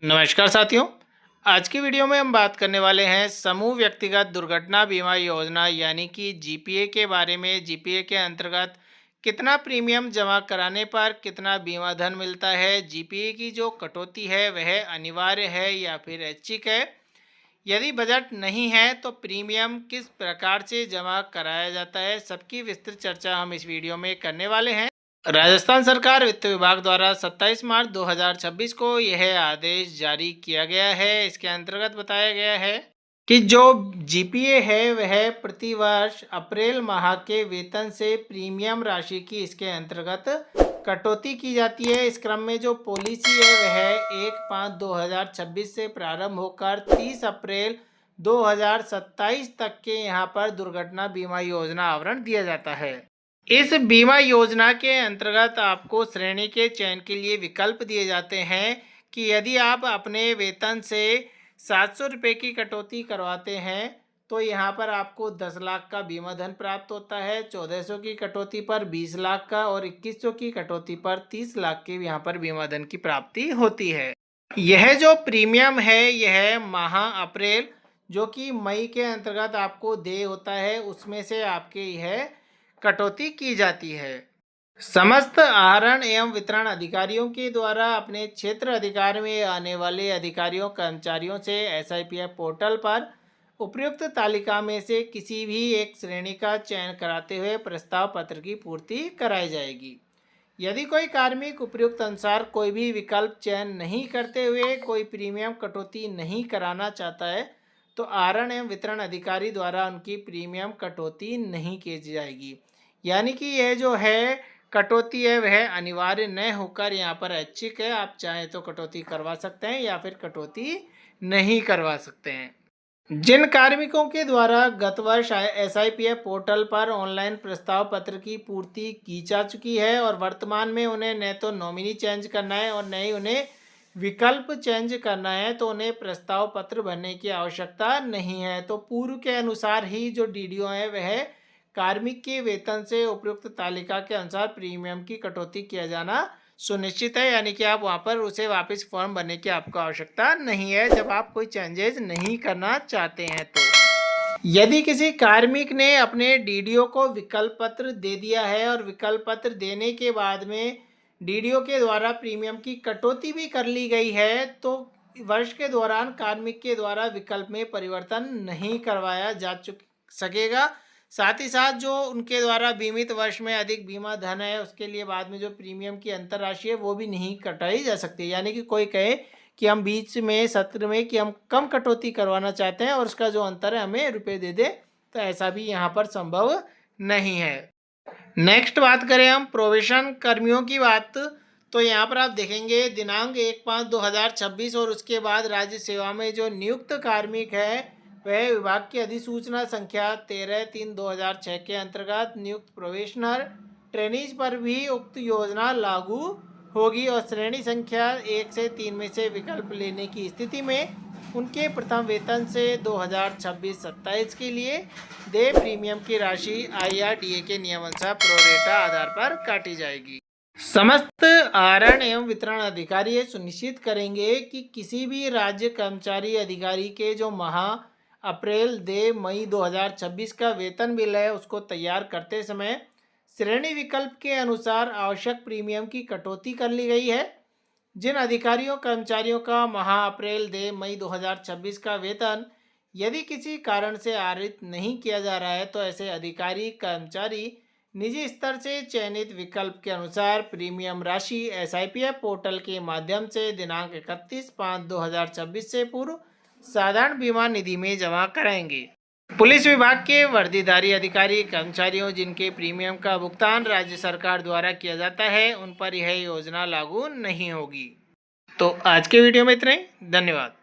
नमस्कार साथियों। आज की वीडियो में हम बात करने वाले हैं समूह व्यक्तिगत दुर्घटना बीमा योजना यानी कि जीपीए के बारे में। जीपीए के अंतर्गत कितना प्रीमियम जमा कराने पर कितना बीमा धन मिलता है, जीपीए की जो कटौती है वह अनिवार्य है या फिर ऐच्छिक है, यदि बजट नहीं है तो प्रीमियम किस प्रकार से जमा कराया जाता है, सबकी विस्तृत चर्चा हम इस वीडियो में करने वाले हैं। राजस्थान सरकार वित्त विभाग द्वारा 27 मार्च 2026 को यह आदेश जारी किया गया है। इसके अंतर्गत बताया गया है कि जो जीपीए है वह प्रतिवर्ष अप्रैल माह के वेतन से प्रीमियम राशि की इसके अंतर्गत कटौती की जाती है। इस क्रम में जो पॉलिसी है वह 1/5/2026 से प्रारंभ होकर 30 अप्रैल 2027 तक के यहाँ पर दुर्घटना बीमा योजना आवरण दिया जाता है। इस बीमा योजना के अंतर्गत आपको श्रेणी के चयन के लिए विकल्प दिए जाते हैं कि यदि आप अपने वेतन से 700 रुपये की कटौती करवाते हैं तो यहाँ पर आपको 10 लाख का बीमा धन प्राप्त होता है, 1400 की कटौती पर 20 लाख का और 2100 की कटौती पर 30 लाख के यहाँ पर बीमा धन की प्राप्ति होती है। यह जो प्रीमियम है यह माह अप्रैल जो कि मई के अंतर्गत आपको देय होता है उसमें से आपके यह कटौती की जाती है। समस्त आहरण एवं वितरण अधिकारियों के द्वारा अपने क्षेत्र अधिकार में आने वाले अधिकारियों कर्मचारियों से एसआईपीएफ पोर्टल पर उपयुक्त तालिका में से किसी भी एक श्रेणी का चयन कराते हुए प्रस्ताव पत्र की पूर्ति कराई जाएगी। यदि कोई कार्मिक उपयुक्त अनुसार कोई भी विकल्प चयन नहीं करते हुए कोई प्रीमियम कटौती नहीं कराना चाहता है तो आहरण एवं वितरण अधिकारी द्वारा उनकी प्रीमियम कटौती नहीं की जाएगी। यानी कि यह जो है कटौती है वह अनिवार्य न होकर यहाँ पर ऐच्छिक है। आप चाहें तो कटौती करवा सकते हैं या फिर कटौती नहीं करवा सकते हैं। जिन कार्मिकों के द्वारा गत वर्ष एसआईपीएफ पोर्टल पर ऑनलाइन प्रस्ताव पत्र की पूर्ति की जा चुकी है और वर्तमान में उन्हें न तो नॉमिनी चेंज करना है और न ही उन्हें विकल्प चेंज करना है तो उन्हें प्रस्ताव पत्र भरने की आवश्यकता नहीं है। तो पूर्व के अनुसार ही जो डीडीओ है वह कार्मिक के वेतन से उपयुक्त तालिका के अनुसार प्रीमियम की कटौती किया जाना सुनिश्चित है। यानी कि आप वहाँ पर उसे वापस फॉर्म भरने की आपको आवश्यकता नहीं है जब आप कोई चेंजेस नहीं करना चाहते हैं। तो यदि किसी कार्मिक ने अपने डीडीओ को विकल्प पत्र दे दिया है और विकल्प पत्र देने के बाद में डीडीओ के द्वारा प्रीमियम की कटौती भी कर ली गई है तो वर्ष के दौरान कार्मिक के द्वारा विकल्प में परिवर्तन नहीं करवाया जा सकेगा। साथ ही साथ जो उनके द्वारा बीमित वर्ष में अधिक बीमा धन है उसके लिए बाद में जो प्रीमियम की अंतर राशि है वो भी नहीं कटाई जा सकती। यानी कि कोई कहे कि हम बीच में सत्र में कि हम कम कटौती करवाना चाहते हैं और उसका जो अंतर है हमें रुपए दे दे, तो ऐसा भी यहाँ पर संभव नहीं है। नेक्स्ट बात करें हम प्रोबेशन कर्मियों की बात, तो यहाँ पर आप देखेंगे दिनांक 1/5/2026 और उसके बाद राज्य सेवा में जो नियुक्त कार्मिक है वह विभाग की अधिसूचना संख्या 13/3/2006 के अंतर्गत नियुक्त प्रोबेशनर ट्रेनीज पर भी उक्त योजना लागू होगी और श्रेणी संख्या 1 से 3 में से विकल्प लेने की स्थिति में उनके प्रथम वेतन से 2026-27 के लिए देय प्रीमियम की राशि आईआरडीए के नियमानुसार प्रोरेटा आधार पर काटी जाएगी। समस्त आहरण एवं वितरण अधिकारी सुनिश्चित करेंगे कि किसी भी राज्य कर्मचारी अधिकारी के जो माह अप्रैल दे मई 2026 का वेतन बिल है उसको तैयार करते समय श्रेणी विकल्प के अनुसार आवश्यक प्रीमियम की कटौती कर ली गई है। जिन अधिकारियों कर्मचारियों का माह अप्रैल दे मई 2026 का वेतन यदि किसी कारण से आरित नहीं किया जा रहा है तो ऐसे अधिकारी कर्मचारी निजी स्तर से चयनित विकल्प के अनुसार प्रीमियम राशि एसआईपीएफ पोर्टल के माध्यम से दिनांक 31/5/2026 से पूर्व साधारण बीमा निधि में जमा कराएंगे। पुलिस विभाग के वर्दीधारी अधिकारी कर्मचारियों जिनके प्रीमियम का भुगतान राज्य सरकार द्वारा किया जाता है उन पर यह योजना लागू नहीं होगी। तो आज के वीडियो में इतना ही, धन्यवाद।